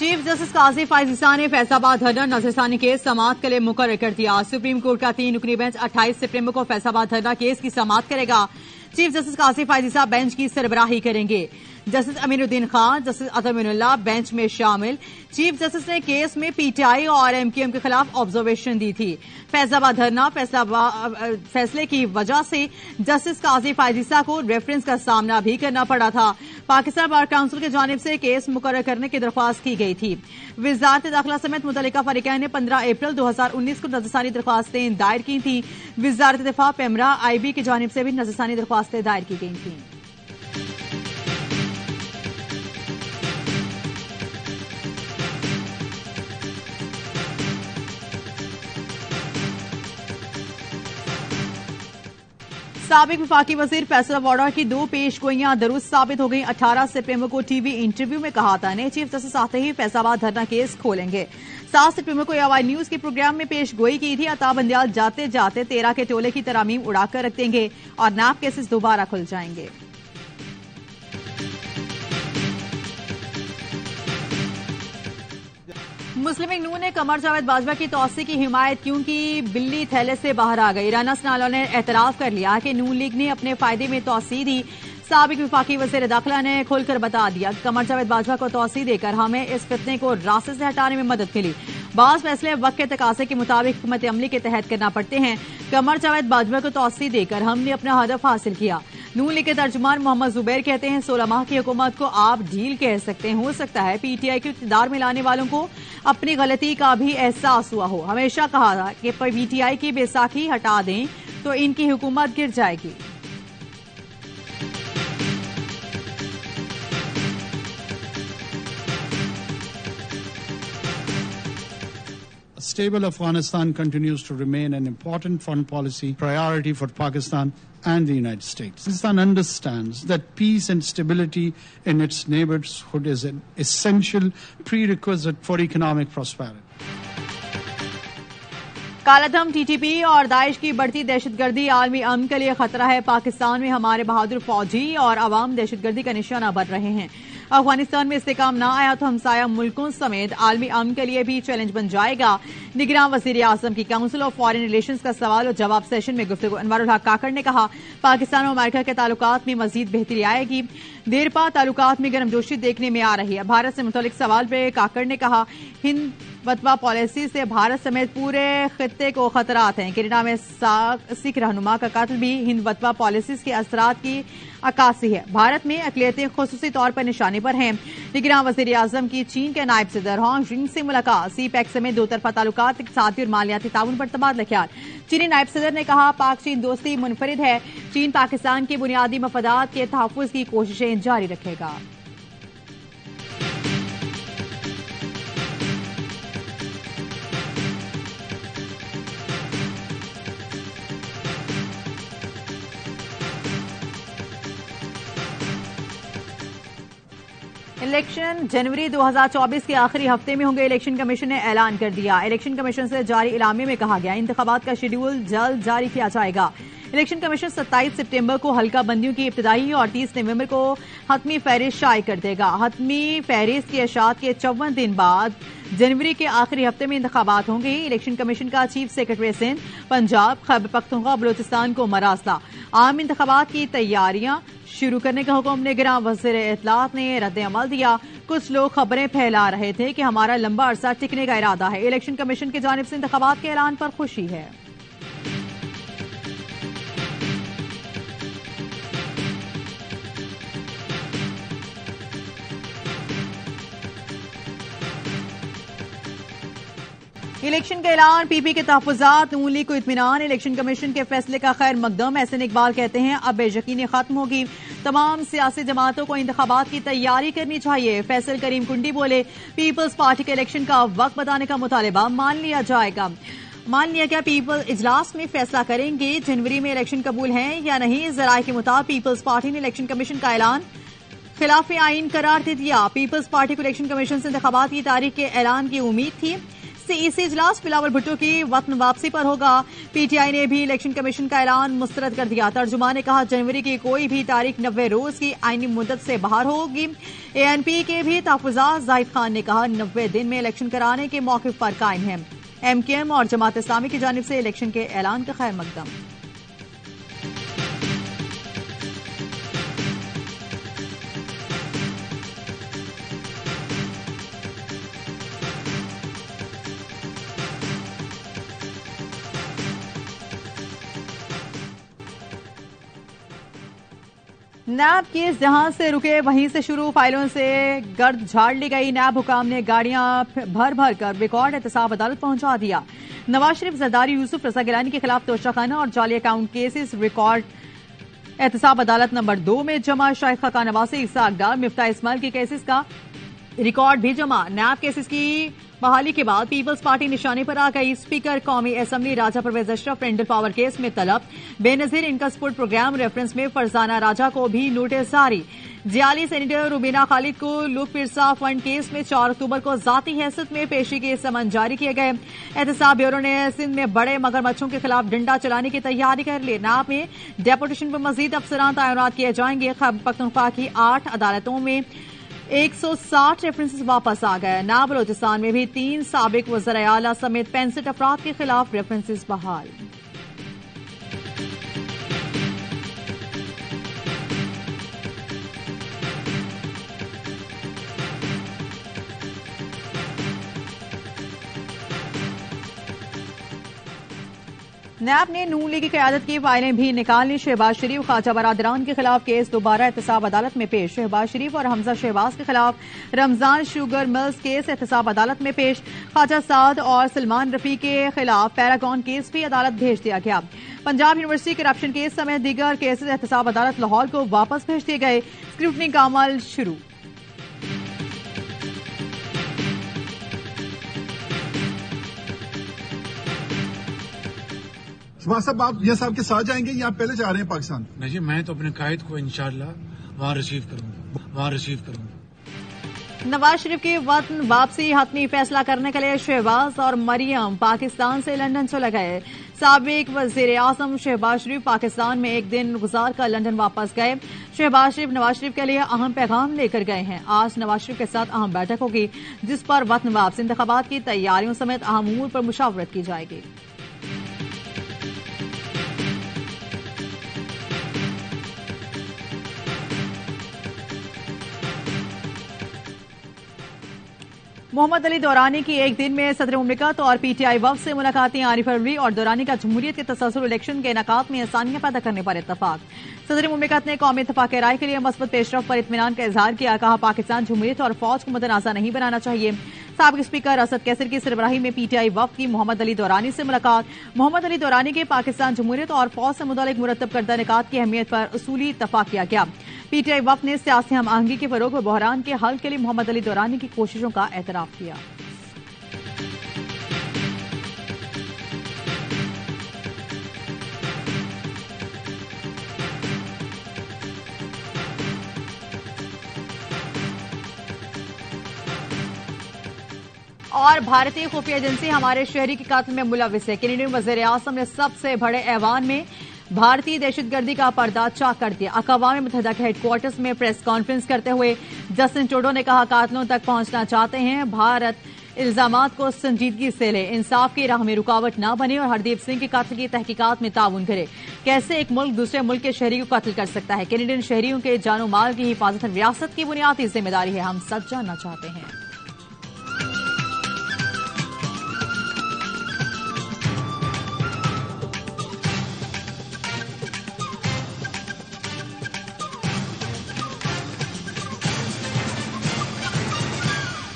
Chief justice Qazi फायजीसा ने फैसलाबाद धरना नजरसानी case समाअत के लिए मुकर्रर कर दिया। सुप्रीम कोर्ट का 3 रुकनी बेंच 28 सितंबर को फैसलाबाद धरना केस की समाअत करेगा। Chief justice Qazi Faez Isa bench की सरबराही करेंगे। Justice Aminuddin Khan, justice Athar Minallah bench में शामिल। चीफ जस्टिस ने केस में पीटीआई और एमक्यूएम के खिलाफ ऑब्जर्वेशन दी थी। फैसलाबाद धरना फैसले की वजह से जस्टिस काजी फायजीसा को रेफरेंस का सामना भी करना पड़ा था। पाकिस्तान बार काउंसिल की जानिब से केस मुकर्रर करने की दरख्वास्त की गई थी। वजारत दाखिला समेत मुतल्लिका फरीकैन ने 15 अप्रैल 2019 को नजरसानी दरख्वास्तें दायर की थी। वजारत दिफा पेमरा आईबी की जानिब से भी नजरसानी दरख्वास्तें दायर की गई थी। साबिक वफाकी वजीर फैसल वाडा की 2 पेशगोइयां दुरुस्त साबित हो गई। 18 सितंबर को टीवी इंटरव्यू में कहा था ने चीफ जस्टिस आते ही फैसलाबाद धरना केस खोलेंगे। 7 सितंबर को एवाई न्यूज के प्रोग्राम में पेशगोई की थी। अता बंदियाल जाते जाते 13 के टोले की तरामीम उड़ाकर रख देंगे और नैब केसेस दोबारा खुल जाएंगे। मुस्लिम लीग नून ने कमर जावेद बाजवा की तौसी की हिमायत क्योंकि बिल्ली थैले से बाहर आ गई। राना सनालो ने एतराफ कर लिया कि नून लीग ने अपने फायदे में तौसी दी। साबिक वफाकी वज़ीर दाखिला ने खुलकर बता दिया कमर जावेद बाजवा को तौसी देकर हमें इस फितने को रास्ते से हटाने में मदद मिली। बाज़ फैसले वक्त के तकाजे के मुताबिक हुकूमत अमली के तहत करना पड़ते हैं। कमर जावेद बाजवा को तौसी देकर हमने अपना हदफ हासिल किया। नून लीग के तर्जुमान मोहम्मद जुबैर कहते हैं 16 माह की हुकूमत को आप ढील कह सकते हैं। हो सकता है पीटीआई को इक़्तिदार में लाने वालों को अपनी गलती का भी एहसास हुआ हो। हमेशा कहा था कि पीटीआई की बैसाखी हटा दें तो इनकी हुकूमत गिर जाएगी। Stable Afghanistan continues to remain an important foreign policy priority for Pakistan and the United States. Pakistan understands that peace and stability in its neighborhood is an essential prerequisite for economic prosperity. कालाधम, TTP और दाइश की बढ़ती दहशतगर्दी आलमी अमन के लिए खतरा है। पाकिस्तान में हमारे बहादुर फौजी और अवाम दहशतगर्दी का निशाना बन रहे हैं। अफगानिस्तान में इस्तेकाम न आया तो हमसाया मुल्कों समेत आलमी अमन के लिए भी चैलेंज बन जाएगा। निगरान वजीर आजम की काउंसिल ऑफ फॉरेन रिलेशंस का सवाल और जवाब सेशन में गुफ्तगू अनवरुल हक काकड़ ने कहा पाकिस्तान और अमेरिका के ताल्लुकात में मजीद बेहतरी आएगी। देरपा ताल्लुकात में गर्मजोशी देखने में आ रही है। भारत से मुतल्लिक सवाल पर काकड़ ने कहा हिंद वतवा पॉलिसी से भारत समेत पूरे खित्ते को खतरात हैं। कनाडा में सिख रहनुमा का कत्ल भी हिंद वतवा पॉलिसीज के असरात की अक्कासी है। भारत में अकलियतें खुसूसी तौर पर निशाने पर हैं। निगरान वज़ीर आज़म की चीन के नायब सदर होंग जिंग से मुलाकात। सीपैक समेत 2 तरफा ताल्लुकात, इक़्तिसादी और मालियाती ताउन पर तबादला ख्याल। चीनी नायब सदर ने कहा पाक चीन दोस्ती मुनफरिद है। चीन पाकिस्तान के बुनियादी मफादात के तहफ़्फ़ुज़ की कोशिशें जारी रखेगा। इलेक्शन जनवरी 2024 के आखिरी हफ्ते में होंगे। इलेक्शन कमीशन ने ऐलान कर दिया। इलेक्शन कमीशन से जारी इलामे में कहा गया इंतखाबात का शेड्यूल जल्द जारी किया जाएगा। इलेक्शन कमीशन 27 सितंबर को हल्का बंदियों की इब्तिदाई और 30 नवंबर को हतमी फहरिस्त शाये कर देगा। हतमी फहरिस्त की इशाअत के 54 दिन बाद जनवरी के आखिरी हफ्ते में इंतखाबात होंगे। इलेक्शन कमीशन का चीफ सेक्रेटरी सिंध, पंजाब, खैबर पख्तूनख्वा, बलोचिस्तान को मरासला आम इंतखाबात की तैयारियां शुरू करने का हुक्म निगरान वज़ीर इत्तलात ने रद्द अमल दिया। कुछ लोग खबरें फैला रहे थे कि हमारा लंबा अरसा टिकने का इरादा है। इलेक्शन कमीशन की जानिब से इंतखाबात के ऐलान पर खुशी है। इलेक्शन का ऐलान, पीपी के तहफ़्फ़ुज़ात, नून लीग को इत्मीनान। इलेक्शन कमीशन के फैसले का खैर मकदम। एहसन इकबाल कहते हैं अब बेयकीनी खत्म होगी। तमाम सियासी जमातों को इंतखाबात की तैयारी करनी चाहिए। फैसल करीम कुंडी बोले पीपल्स पार्टी के इलेक्शन का वक्त बताने का मुतालबा मान लिया जाएगा। मान लिया गया पीपल्स इजलास में फैसला करेंगे जनवरी में इलेक्शन कबूल है या नहीं। जराये के मुताबिक पीपल्स पार्टी ने इलेक्शन कमीशन का ऐलान खिलाफ आईन करार दे दिया। पीपल्स पार्टी को इलेक्शन कमीशन से इंतखाबात की तारीख के ऐलान की उम्मीद थी। सीईसी इजलास बिलावल भुट्टो की वतन वापसी पर होगा। पीटीआई ने भी इलेक्शन कमीशन का ऐलान मुस्तरद कर दिया। तर्जुमान ने कहा जनवरी की कोई भी तारीख 90 रोज की आईनी मुद्दत से बाहर होगी। एएनपी के भी तहफुजात जाहिद खान ने कहा 90 दिन में इलेक्शन कराने के मौक़िफ़ पर कायम है। एमकेएम और जमात इस्लामी की जानिब से इलेक्शन के ऐलान का खैर मकदम। नैब केस जहां से रुके वहीं से शुरू, फाइलों से गर्द झाड़ ली गई। नैब हुकाम ने गाड़ियां भर भर कर रिकॉर्ड एहतसाब अदालत पहुंचा दिया। नवाज शरीफ, जरदारी, यूसुफ, रजा गिलानी के खिलाफ तोशाखाना और जाली अकाउंट केसेस रिकॉर्ड एहतसाब अदालत नंबर 2 में जमा। शाइख खाकान नवासी, ईसा अकदार, मिफ्ता इस्माइल के केसेस का रिकॉर्ड भी जमा। नैब केसेस की बहाली के बाद पीपल्स पार्टी निशाने पर आ गई। स्पीकर कौमी assembly Raja Pervez Ashraf rental power case में तलब। बेनजीर इनका सपोर्ट प्रोग्राम रेफरेंस में फरजाना राजा को भी नोटिस जारी। जियाली सेनेटर रुबीना खालिद को लुक पिरसा फंड केस में 4 अक्टूबर को जाती हैसियत में पेशी के समन जारी किए गए। एहतसाब ब्यूरो ने सिंध में बड़े मगरमच्छों के खिलाफ डंडा चलाने की तैयारी कर ली। नाब में डेपुटेशन पर मजीद अफसरान तैनात किए जाएंगे। खैबर पख्तूनख्वा की 8 अदालतों में 160 रेफरेंसेस वापस आ गए। नाब बलोचिस्तान में भी 3 साबिक वज़ीर आला समेत 65 अफराद के खिलाफ रेफरेंसेस बहाल। नैब ने नून लीग की क़यादत की फाइलें भी निकालनी। शहबाज शरीफ, ख्वाजा बरादरान के खिलाफ केस दोबारा एहतसाब अदालत में पेश। शहबाज शरीफ और हमजा शहबाज के खिलाफ रमजान शुगर मिल्स केस एहतसाब अदालत में पेश। ख्वाजा साद और सलमान रफी के खिलाफ पैरागॉन केस भी अदालत भेज दिया गया। पंजाब यूनिवर्सिटी करप्शन केस समेत दीगर केसेस एहतसाब अदालत लाहौर को वापस भेज दिए गए। स्क्रूटनी का अमल शुरू। शहबाज साहब, आप ये साहब के साथ जाएंगे या आप पहले जा रहे हैं पाकिस्तान? नहीं जी, मैं तो अपने कायद को इंशाल्लाह वहाँ रिसीव करूंगा। नवाज शरीफ की वतन वापसी हतमी फैसला करने के लिए शहबाज और मरियम पाकिस्तान से लंदन चले गए। साबिक वजीर आजम शहबाज शरीफ पाकिस्तान में एक दिन गुजार कर लंदन वापस गए। शहबाज शरीफ नवाज शरीफ के लिए अहम पैगाम लेकर गए हैं। आज नवाज शरीफ के साथ अहम बैठक होगी जिस पर वतन वापसी इंतखाबात की तैयारियों समेत अहम उमूर पर मुशावरत की जाएगी। मोहम्मद अली दौरानी की एक दिन में सदर मुमलिकत और पीटीआई वफ़द से मुलाकातें। 8 फरवरी और दौरानी का जमहूरियत के तसलसल इलेक्शन के इनेकाद में आसानियां पैदा करने पर इत्तफाक। सदर मुमलिकत ने कौमी इत्तफाक राय के लिए मस्बत पेशरफ पर इत्मीनान का इजहार किया। कहा पाकिस्तान जमहूरियत और फौज को मुतनाज़ा नहीं बनाना चाहिए। साबिक स्पीकर असद कैसर की सरबराही में पीटीआई वफ़द की मोहम्मद अली दौरानी से मुलाकात। मोहम्मद अली दौरानी के पाकिस्तान जमहूरियत और फौज से मुतालिक मुरतब करदा निकात की अहमियत पर उसूली इत्तफाक किया गया। पीटीआई वफ़द ने सियासी हम आहंगी के फरोग व बहरान के हल के लिए मोहम्मद अली दौरानी की कोशिशों का एतराफ़ किया। और भारतीय खुफिया एजेंसी हमारे शहरी के कातिल में मुलविस है। कैनेडियन वज़ीर आज़म ने सबसे बड़े ऐवान में भारतीय दहशतगर्दी का पर्दा चाक कर दिया। अक़वाम मुत्तहिदा के हेडक्वार्टर्स में प्रेस कॉन्फ्रेंस करते हुए जस्टिन ट्रूडो ने कहा कातिलों तक पहुंचना चाहते हैं, भारत इल्जामात को संजीदगी से ले, इंसाफ की राह में रुकावट न बने और हरदीप सिंह के कत्ल की तहकीकात में ताउन करे। कैसे एक मुल्क दूसरे मुल्क के शहरी को कत्ल कर सकता है? कैनेडियन शहरियों के जानो माल की हिफाजत रियासत की बुनियादी जिम्मेदारी है, हम सब जानना चाहते हैं।